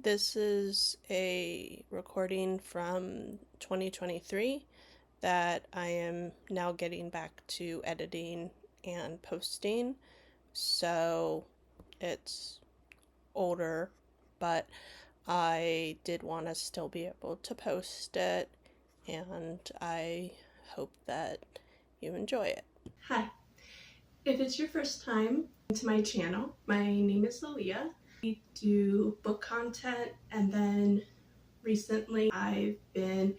This is a recording from 2023 that I am now getting back to editing and posting. So it's older, but I did want to still be able to post it, and I hope that you enjoy it. Hi, if it's your first time to my channel, my name is Aaliyah. We do book content, and then recently I've been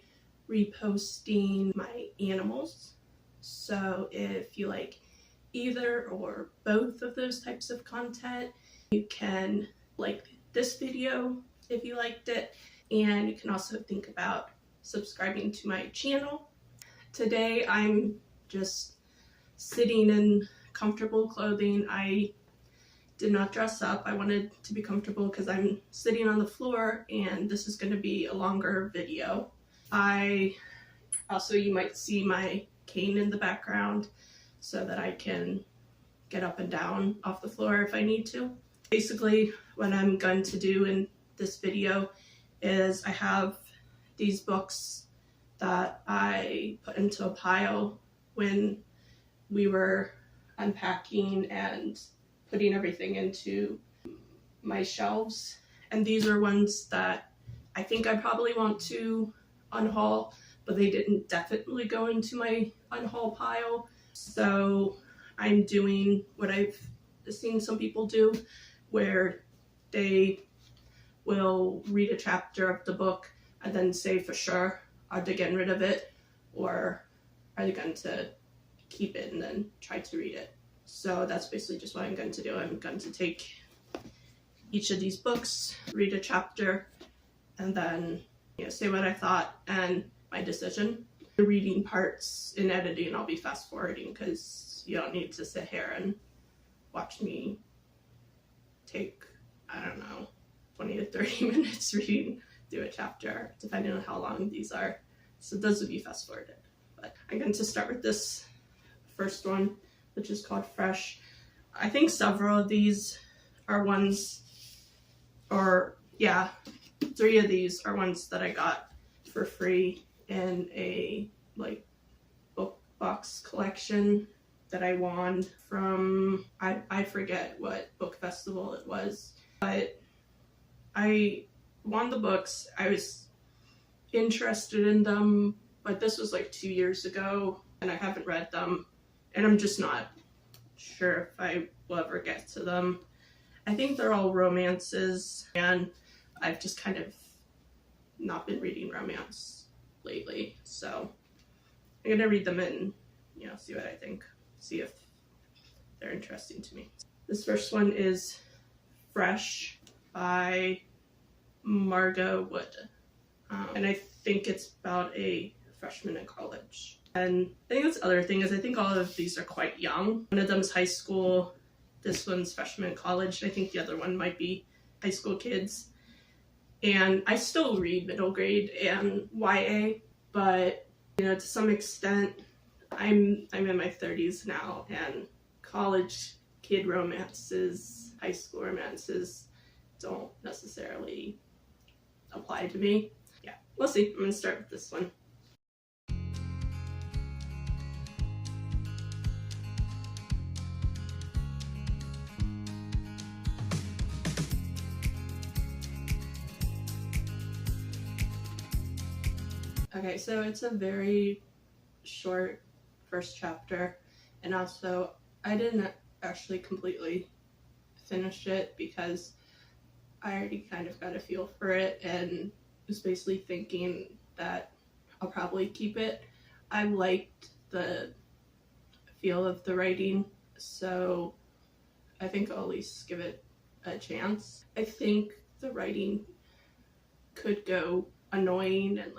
reposting my animals. So if you like either or both of those types of content, you can like this video if you liked it, and you can also think about subscribing to my channel. Today I'm just sitting in comfortable clothing. I did not dress up. I wanted to be comfortable because I'm sitting on the floor and this is going to be a longer video. You might see my cane in the background so that I can get up and down off the floor if I need to. Basically, what I'm going to do in this video is I have these books that I put into a pile when we were unpacking and putting everything into my shelves. And these are ones that I think I probably want to unhaul, but they didn't definitely go into my unhaul pile. So I'm doing what I've seen some people do, where they will read a chapter of the book and then say for sure, are they getting rid of it or are they going to keep it and then try to read it. So that's basically just what I'm going to do. I'm going to take each of these books, read a chapter, and then say what I thought and my decision. The reading parts in editing I'll be fast forwarding because you don't need to sit here and watch me take, I don't know, 20 to 30 minutes reading through a chapter, depending on how long these are. So those will be fast forwarded. But I'm going to start with this first one, which is called Fresh. I think several of these are ones, or yeah, 3 of these are ones that I got for free in a book box collection that I won from, I forget what book festival it was, but I won the books. I was interested in them, but this was like 2 years ago and I haven't read them. And I'm just not sure if I will ever get to them. I think they're all romances, and I've just kind of not been reading romance lately. So I'm gonna read them and see what I think, see if they're interesting to me. This first one is Fresh by Margot Wood, and I think it's about a freshman in college. And I think that's the other thing is I think all of these are quite young. One of them is high school, this one's freshman in college, I think the other one might be high school kids. And I still read middle grade and YA, but to some extent I'm in my 30s now, and college kid romances, high school romances don't necessarily apply to me. Yeah, we'll see. I'm gonna start with this one. Okay, so it's a very short first chapter, and also I didn't actually completely finish it because I already kind of got a feel for it and was basically thinking that I'll probably keep it. I liked the feel of the writing, so I think I'll at least give it a chance. I think the writing could go annoying and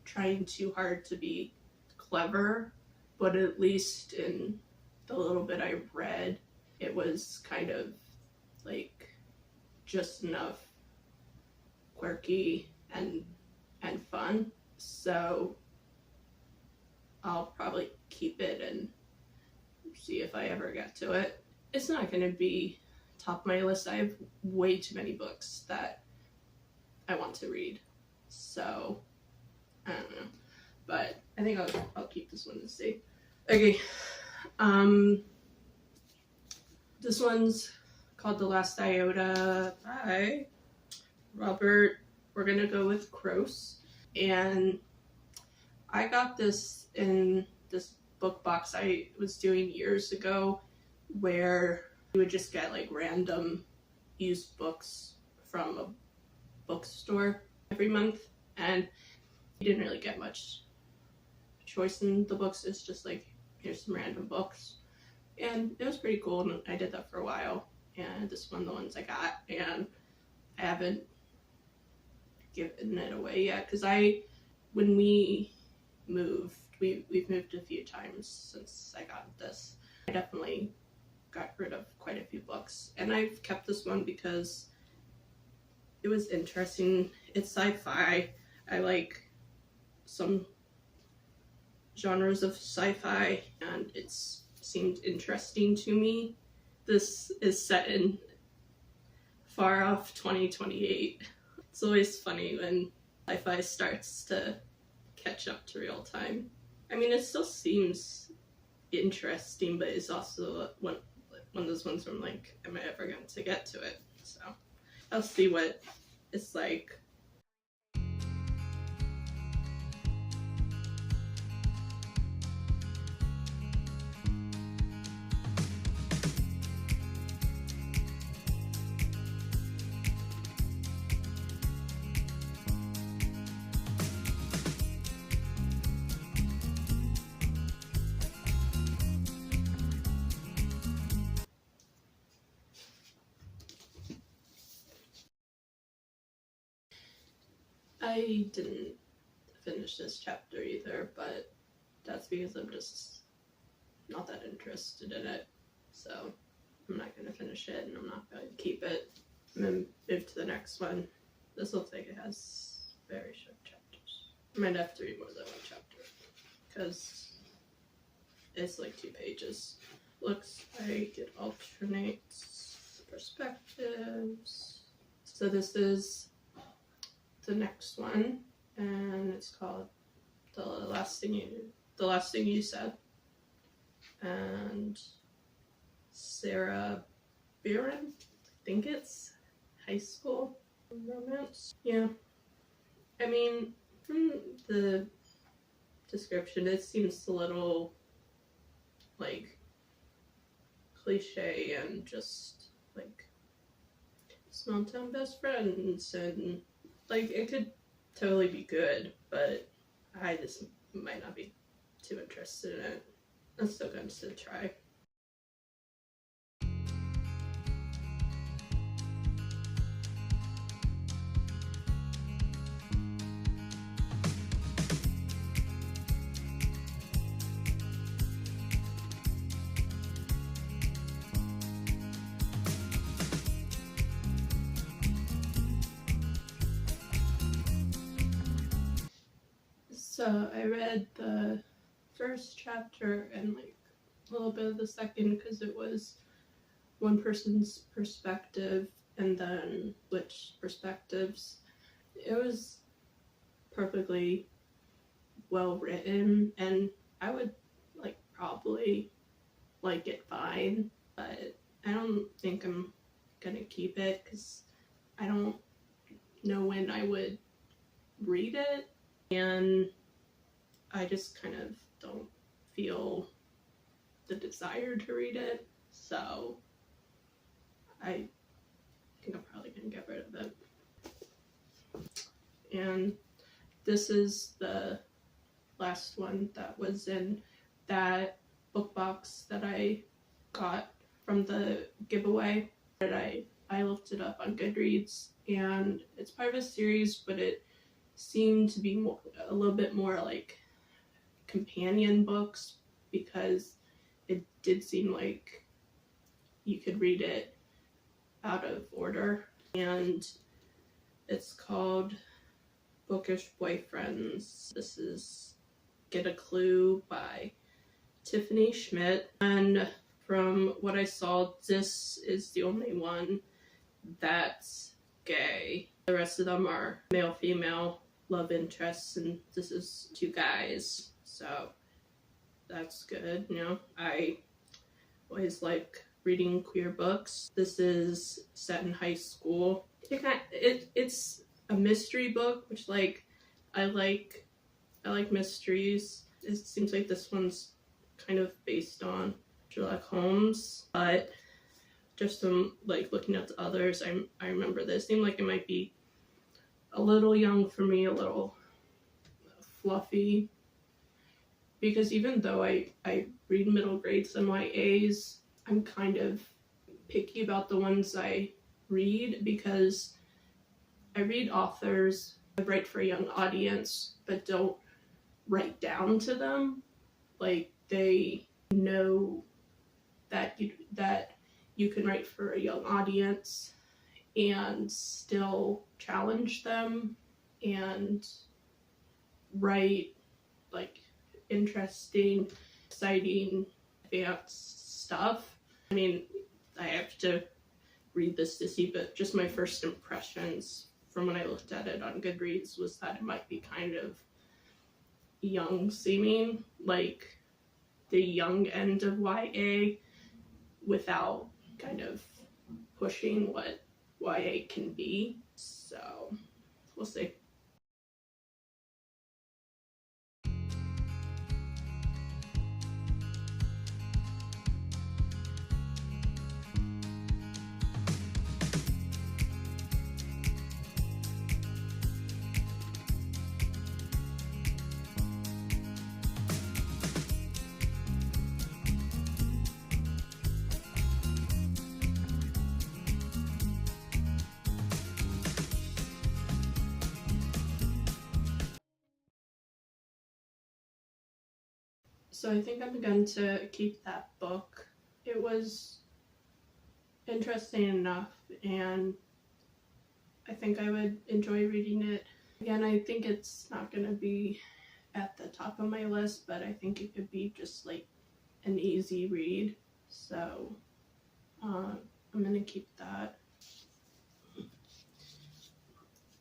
trying too hard to be clever, but at least in the little bit I read, it was kind of just enough quirky and fun. So I'll probably keep it and see if I ever get to it. It's not going to be top of my list. I have way too many books that I want to read. So, I don't know. But I think I'll keep this one to see. Okay. This one's called The Last Iota by Robert. We're gonna go with Croce. And I got this in this book box I was doing years ago, where you would just get like random used books from a bookstore every month, and you didn't really get much choice in the books. It's just like, here's some random books, and it was pretty cool, and I did that for a while. And this is one of the ones I got, and I haven't given it away yet, because when we moved, we've moved a few times since I got this. I definitely got rid of quite a few books, and I've kept this one because it was interesting. It's sci-fi. I like some genres of sci-fi, and it seemed interesting to me. This is set in far off 2028. It's always funny when sci-fi starts to catch up to real time. I mean, it still seems interesting, but it's also one of those ones where I'm like, am I ever going to get to it? So I'll see what it's like. I didn't finish this chapter either, but that's because I'm just not that interested in it. So I'm not going to finish it, and I'm not going to keep it. I'm going to move to the next one. This looks like it has very short chapters. I might have to read more than one chapter, because it's like 2 pages. Looks like it alternates perspectives. So this is the next one, and it's called the last thing you said. And Sarah Biren, I think it's high school romance. Yeah, I mean, from the description, it seems a little like cliche and just like small town best friends, and like it could totally be good, but I just might not be too interested in it. I'm still going to try. So I read the first chapter and like a little bit of the second, because it was one person's perspective and then which perspectives. It was perfectly well written, and I would like probably like it fine, but I don't think I'm gonna keep it because I don't know when I would read it, and I just kind of don't feel the desire to read it, so I think I'm probably gonna get rid of it. And this is the last one that was in that book box that I got from the giveaway. That I looked it up on Goodreads, and it's part of a series, but it seemed to be a little bit more like companion books, because it did seem like you could read it out of order. And it's called Bookish Boyfriends. This is Get a Clue by Tiffany Schmidt, and from what I saw, this is the only one that's gay. The rest of them are male, female, love interests, and this is two guys. So that's good, you know. I always like reading queer books. This is set in high school. It's a mystery book, which like I like mysteries. It seems like this one's kind of based on Sherlock Holmes, but just from like looking at the others, I remember this seemed like it might be a little young for me, a little fluffy, because even though I read middle grades and YAs, I'm kind of picky about the ones I read because I read authors, I write for a young audience, but don't write down to them. Like, they know that you can write for a young audience and still challenge them and write like interesting, exciting, advanced stuff. I mean, I have to read this to see, but just my first impressions from when I looked at it on Goodreads was that it might be kind of young seeming, like the young end of YA without kind of pushing what YA can be. So we'll see. So I think I'm going to keep that book. It was interesting enough, and I think I would enjoy reading it. Again, I think it's not going to be at the top of my list, but I think it could be just like an easy read. So I'm going to keep that.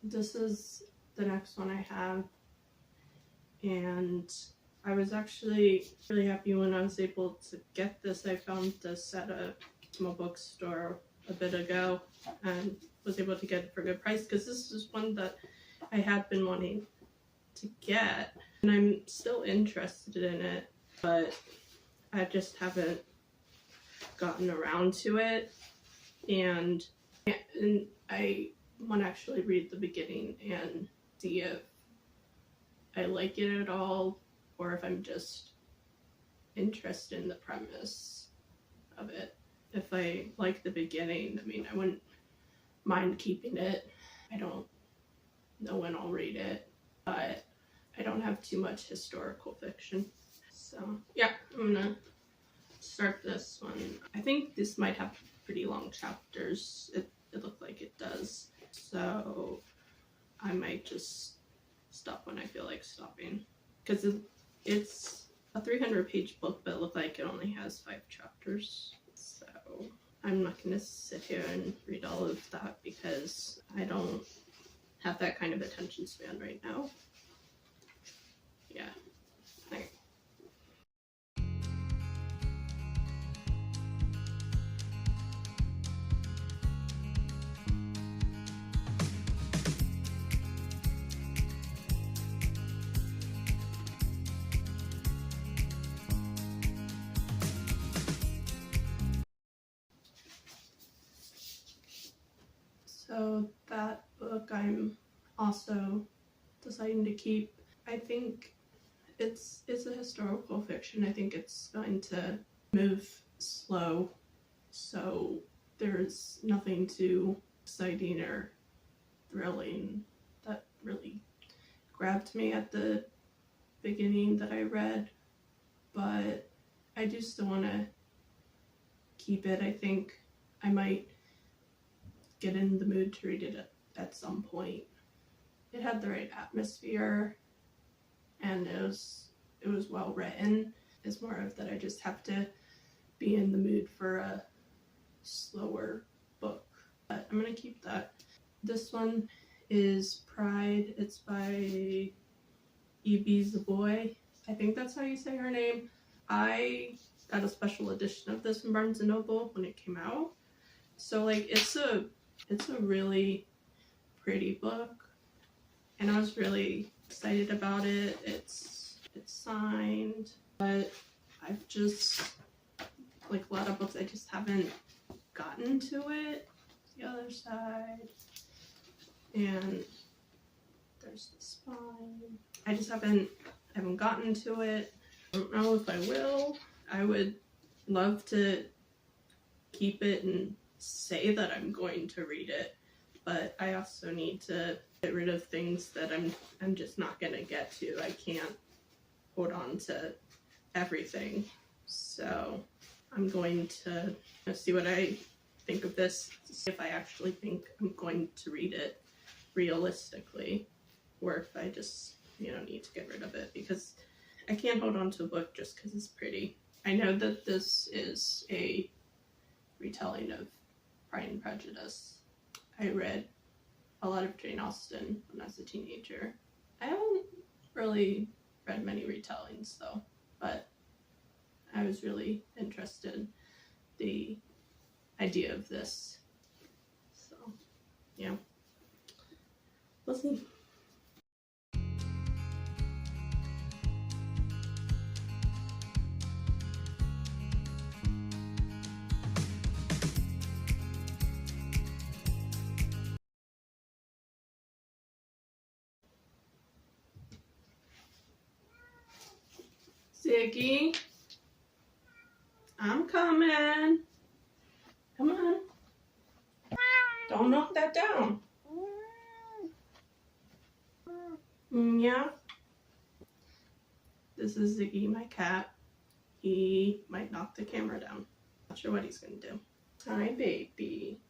This is the next one I have, and I was actually really happy when I was able to get this. I found this at a small bookstore a bit ago and was able to get it for a good price because this is one that I had been wanting to get, and I'm still interested in it, but I just haven't gotten around to it, and I want to actually read the beginning and see if I like it at all, or if I'm just interested in the premise of it. If I like the beginning, I mean, I wouldn't mind keeping it. I don't know when I'll read it, but I don't have too much historical fiction. So yeah, I'm gonna start this one. I think this might have pretty long chapters. It looked like it does. So I might just stop when I feel like stopping. Because it's a 300-page book, but it looked like it only has 5 chapters. So I'm not going to sit here and read all of that because I don't have that kind of attention span right now. Yeah. Okay. So that book I'm also deciding to keep. I think it's a historical fiction. I think it's going to move slow, so there's nothing too exciting or thrilling that really grabbed me at the beginning that I read, but I do still want to keep it. I think I might get in the mood to read it at some point. It had the right atmosphere, and it was well written. It's more of that I just have to be in the mood for a slower book. But I'm gonna keep that. This one is Pride. It's by E.B. Zaboy. I think that's how you say her name. I got a special edition of this from Barnes & Noble when it came out. So like it's a really pretty book, and I was really excited about it. It's signed, but I've just, like a lot of books, I just haven't gotten to it. The other side, and there's the spine. I just haven't gotten to it. I don't know if I will. I would love to keep it and say that I'm going to read it, but I also need to get rid of things that I'm just not gonna get to. I can't hold on to everything. So I'm going to see what I think of this, to see if I actually think I'm going to read it realistically, or if I just, need to get rid of it, because I can't hold on to a book just because it's pretty. I know that this is a retelling of Pride and Prejudice. I read a lot of Jane Austen when I was a teenager. I haven't really read many retellings though, but I was really interested in the idea of this. So, yeah. We'll see. Ziggy, I'm coming. Come on. Don't knock that down. Yeah. This is Ziggy, my cat. He might knock the camera down. Not sure what he's gonna do. Hi, baby.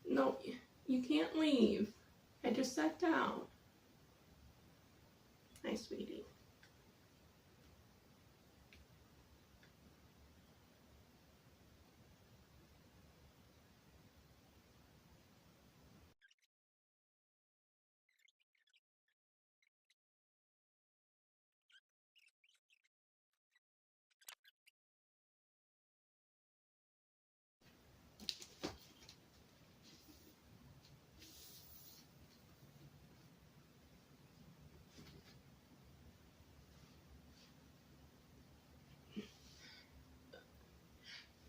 No, you can't leave. I just sat down. Hi, sweetie.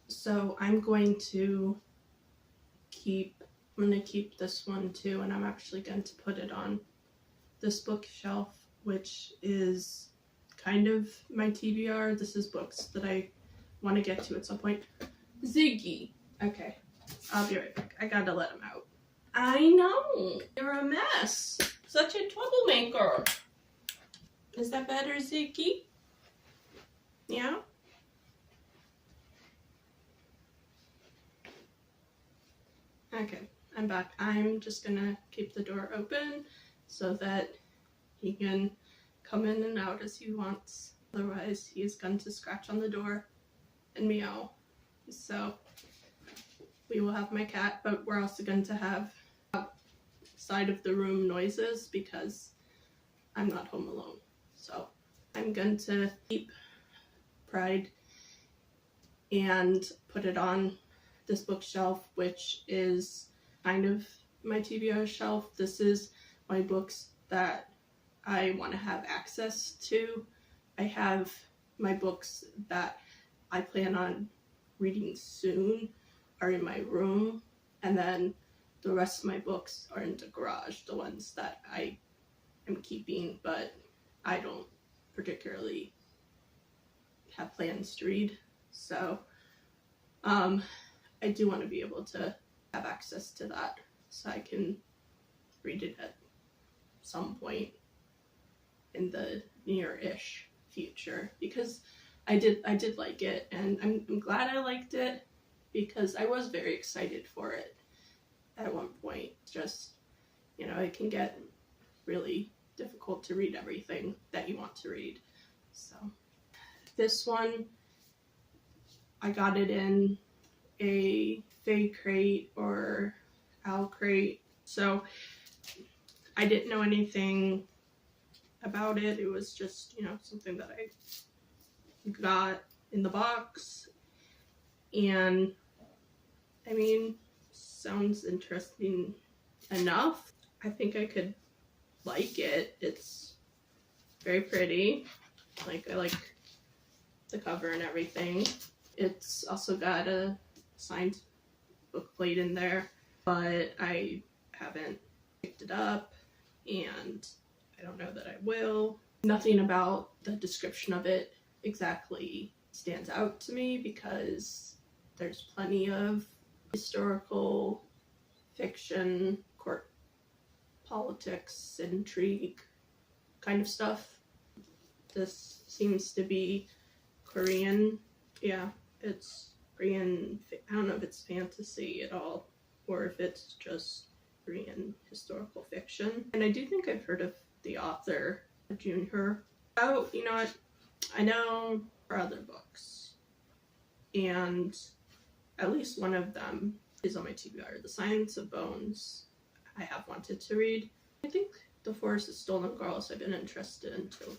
So I'm going to keep this one too, and I'm actually going to put it on this bookshelf, which is kind of my TBR. This is books that I want to get to at some point. Ziggy. Okay, I'll be right back. I gotta let him out. I know, you're a mess. Such a troublemaker. Is that better, Ziggy? Yeah? Okay, I'm back. I'm just gonna keep the door open so that he can come in and out as he wants. Otherwise, he is going to scratch on the door and meow. So we will have my cat, but we're also going to have outside of the room noises because I'm not home alone. So I'm going to keep Pride and put it on this bookshelf, which is kind of my TBR shelf. This is my books that I want to have access to. I have my books that I plan on reading soon are in my room, and then the rest of my books are in the garage, the ones that I am keeping but I don't particularly have plans to read. So I do want to be able to have access to that so I can read it at some point in the near-ish future, because I did like it, and I'm glad I liked it because I was very excited for it at one point. Just, it can get really difficult to read everything that you want to read. So This one, I got it in a Fae crate or Owl crate, so I didn't know anything about it. It was just, something that I got in the box, and I mean, sounds interesting enough. I think I could like it. It's very pretty. Like, I like the cover and everything. It's also got a signed book plate in there, but I haven't picked it up, and I don't know that I will. Nothing about the description of it exactly stands out to me because there's plenty of historical fiction, court politics, intrigue kind of stuff. This seems to be Korean. Yeah, it's Korean. I don't know if it's fantasy at all or if it's just Korean historical fiction. And I do think I've heard of the author, Junhaul. Oh, you know what? I know her other books, and at least one of them is on my TBR, The Science of Bones. I have wanted to read. I think The Forest of Stolen Girls I've been interested in too.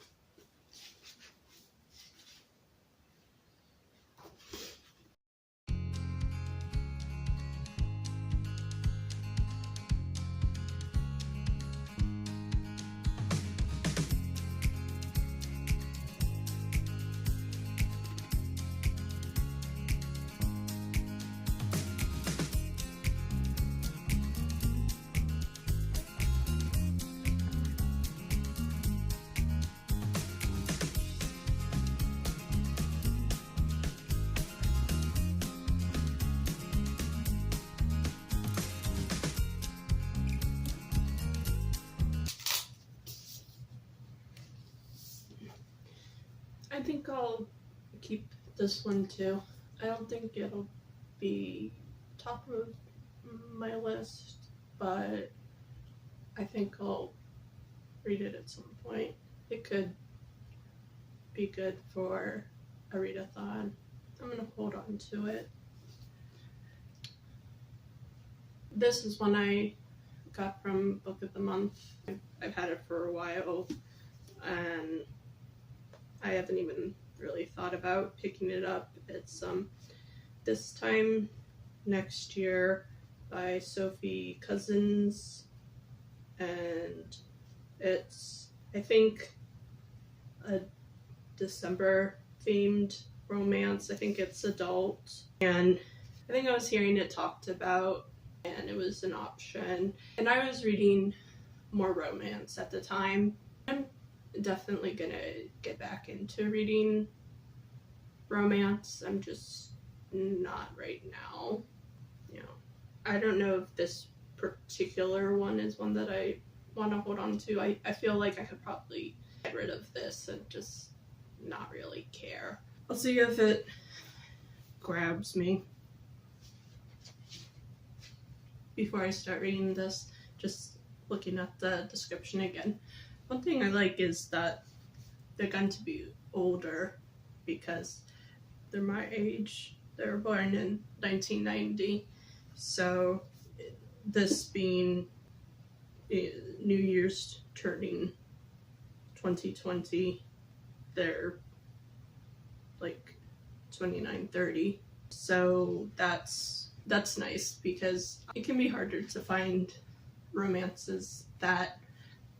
I think I'll keep this one too. I don't think it'll be top of my list, but I think I'll read it at some point. It could be good for a readathon. I'm gonna hold on to it. This is one I got from Book of the Month. I've had it for a while, and I haven't even really thought about picking it up. It's This Time Next Year by Sophie Cousins, and it's, I think, a December themed romance. I think it's adult, and I think I was hearing it talked about, and it was an option. And I was reading more romance at the time. I'm definitely gonna get back into reading romance. I'm just not right now. I don't know if this particular one is one that I want to hold on to. I feel like I could probably get rid of this and just not really care. I'll see if it grabs me. Before I start reading this, just looking at the description again. One thing I like is that they're going to be older because they're my age. They were born in 1990. So this being New Year's turning 2020, they're like 29, 30. So that's nice because it can be harder to find romances that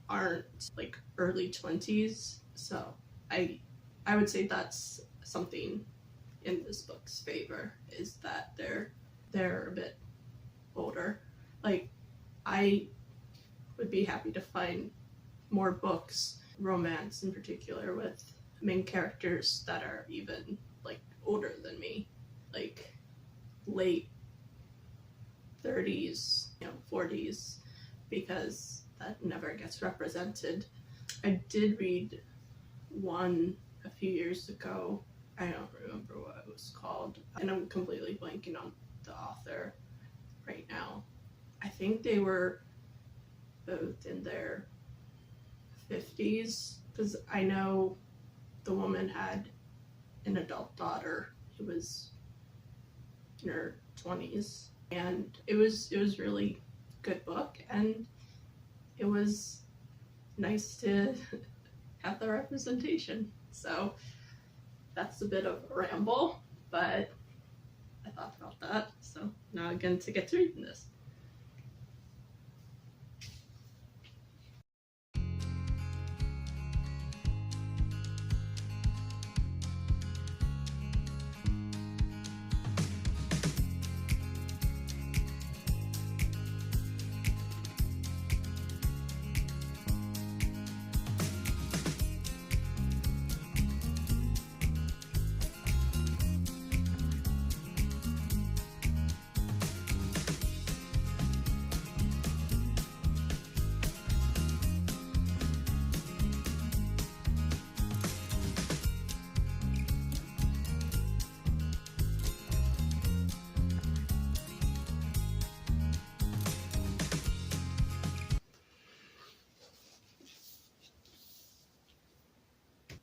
aren't like early 20s. So I would say that's something in this book's favor, is that they're a bit older. Like, I would be happy to find more books, romance in particular, with main characters that are even like older than me, like late 30s, 40s, because that never gets represented. I did read one a few years ago. I don't remember what it was called, and I'm completely blanking on the author right now. I think they were both in their 50s, because I know the woman had an adult daughter who was in her 20s, and it was really good book, and it was nice to have the representation. So that's a bit of a ramble, but I thought about that, so now again to get to reading this.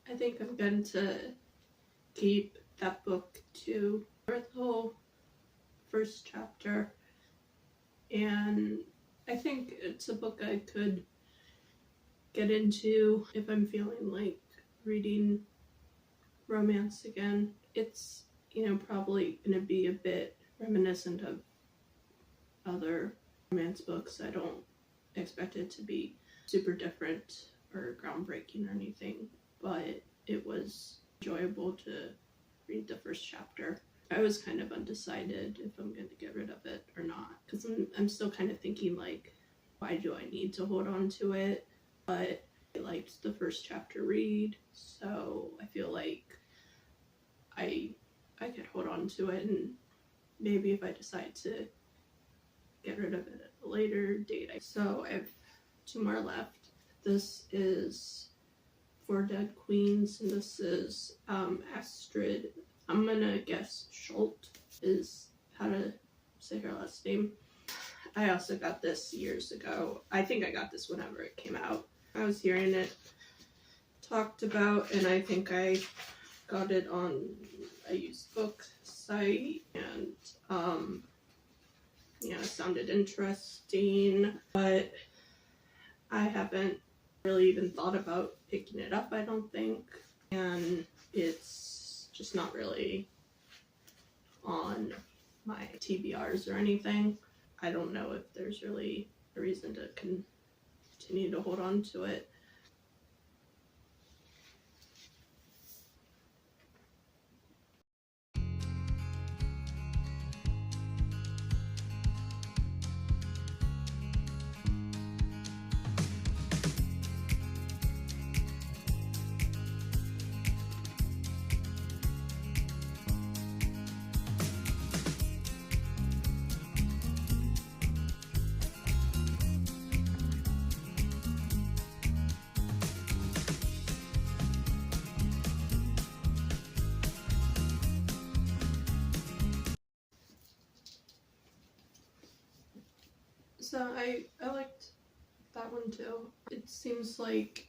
I think I'm going to keep that book to the whole first chapter, and I think it's a book I could get into if I'm feeling like reading romance again. It's, you know, probably going to be a bit reminiscent of other romance books. I don't expect it to be super different or groundbreaking or anything, but it was enjoyable to read the first chapter. I was kind of undecided if I'm going to get rid of it or not, because I'm still kind of thinking like, why do I need to hold on to it? But I liked the first chapter read, so I feel like I could hold on to it, and maybe if I decide to get rid of it at a later date. So I have 2 more left. This is Four Dead Queens, and this is Astrid. I'm gonna guess Schult is how to say her last name. I also got this years ago. I think I got this whenever it came out. I was hearing it talked about, and I think I got it on a used book site, and yeah, it sounded interesting, but I haven't really even thought about picking it up, I don't think, and it's just not really on my TBRs or anything. I don't know if there's really a reason to continue to hold on to it. So I liked that one too. It seems like,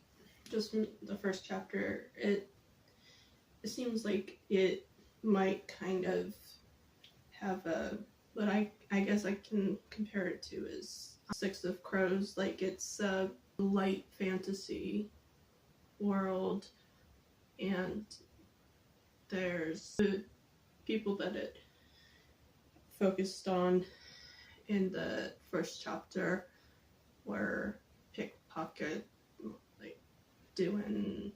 just the first chapter, it seems like it might kind of have what I guess I can compare it to is Six of Crows. Like, it's a light fantasy world, and there's the people that it focused on in the first chapter were pickpocket, like doing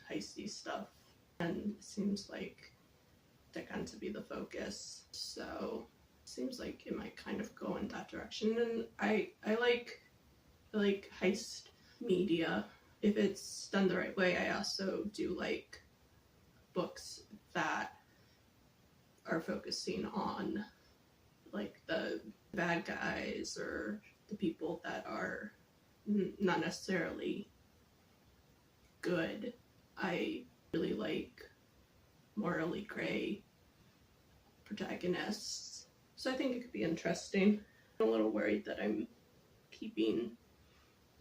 heisty stuff, and it seems like they're going to be the focus. So it seems like it might kind of go in that direction, and I like heist media if it's done the right way. I also do like books that are focusing on like the bad guys or the people that are not necessarily good. I really like morally gray protagonists, so I think it could be interesting. I'm a little worried that I'm keeping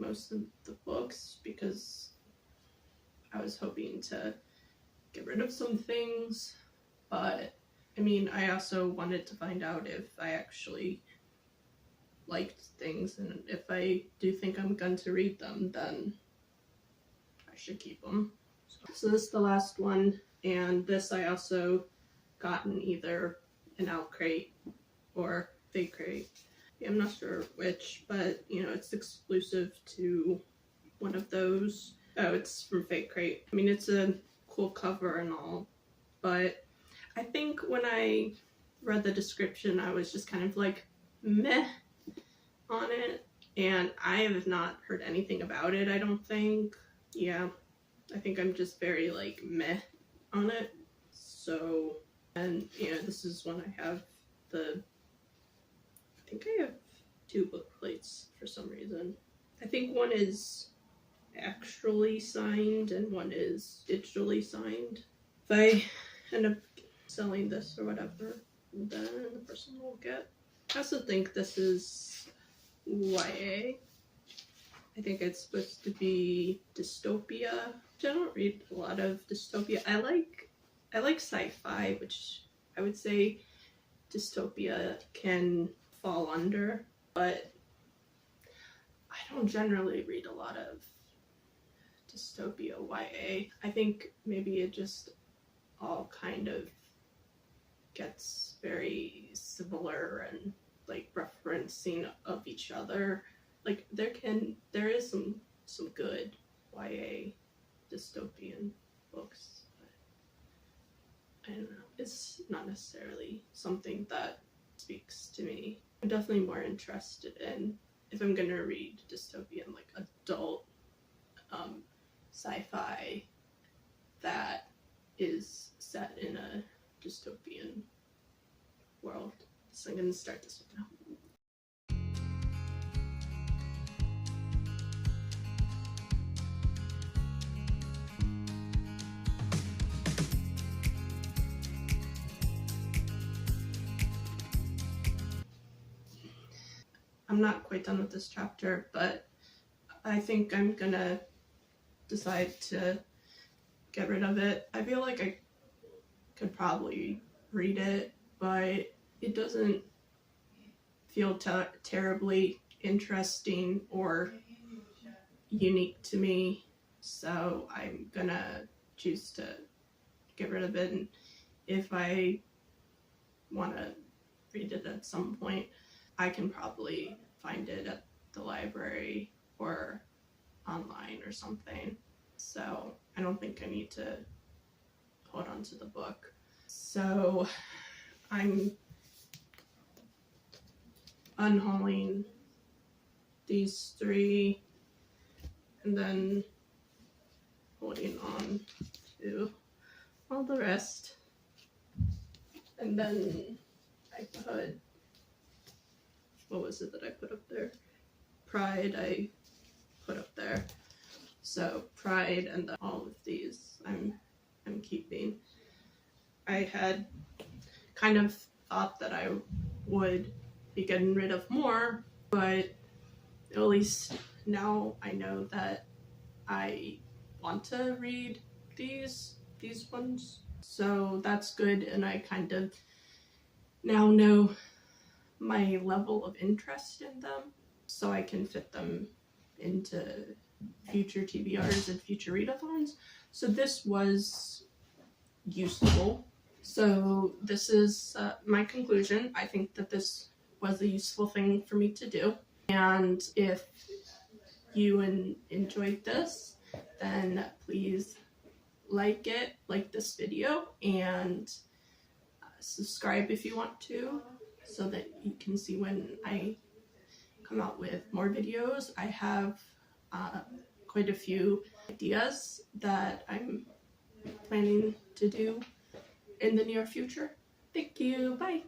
most of the books because I was hoping to get rid of some things, but I mean, I also wanted to find out if I actually liked things, and if I do think I'm going to read them, then I should keep them. So this is the last one, and this I also got in either an out crate or fake crate. Yeah, I'm not sure which, but you know, it's exclusive to one of those. Oh, it's from fake crate. I mean, it's a cool cover and all, but I think when I read the description, I was just kind of like meh on it, and I have not heard anything about it, I don't think. Yeah, I think I'm just very like meh on it. So, and you know, this is when I have I think I have 2 book plates for some reason. I think one is actually signed and one is digitally signed. If I end up selling this or whatever, then the person will get. I also think this is YA. I think it's supposed to be dystopia. I don't read a lot of dystopia. I like sci-fi, which I would say dystopia can fall under, but I don't generally read a lot of dystopia YA. I think maybe it just all kind of gets very similar and like referencing of each other. Like there is some good YA dystopian books, but I don't know. It's not necessarily something that speaks to me. I'm definitely more interested in, if I'm gonna read dystopian, like adult sci-fi that is set in a dystopian world. So I'm gonna start this one now. I'm not quite done with this chapter, but I think I'm gonna decide to get rid of it. I feel like I could probably read it, but it doesn't feel terribly interesting or unique to me, so I'm gonna choose to get rid of it. And if I want to read it at some point, I can probably find it at the library or online or something. So I don't think I need to hold on to the book. So I'm unhauling these 3 and then holding on to all the rest. And then I put, what was it that I put up there? Pride I put up there. So Pride and then all of these I'm keeping. I had kind of thought that I would be getting rid of more, but at least now I know that I want to read these ones. So that's good, and I kind of now know my level of interest in them, so I can fit them into future TBRs and future readathons. So this was useful. So this is my conclusion. I think that this was a useful thing for me to do. And if you enjoyed this, then please like this video, and subscribe if you want to, so that you can see when I come out with more videos. I have quite a few ideas that I'm planning to do in the near future. Thank you. Bye.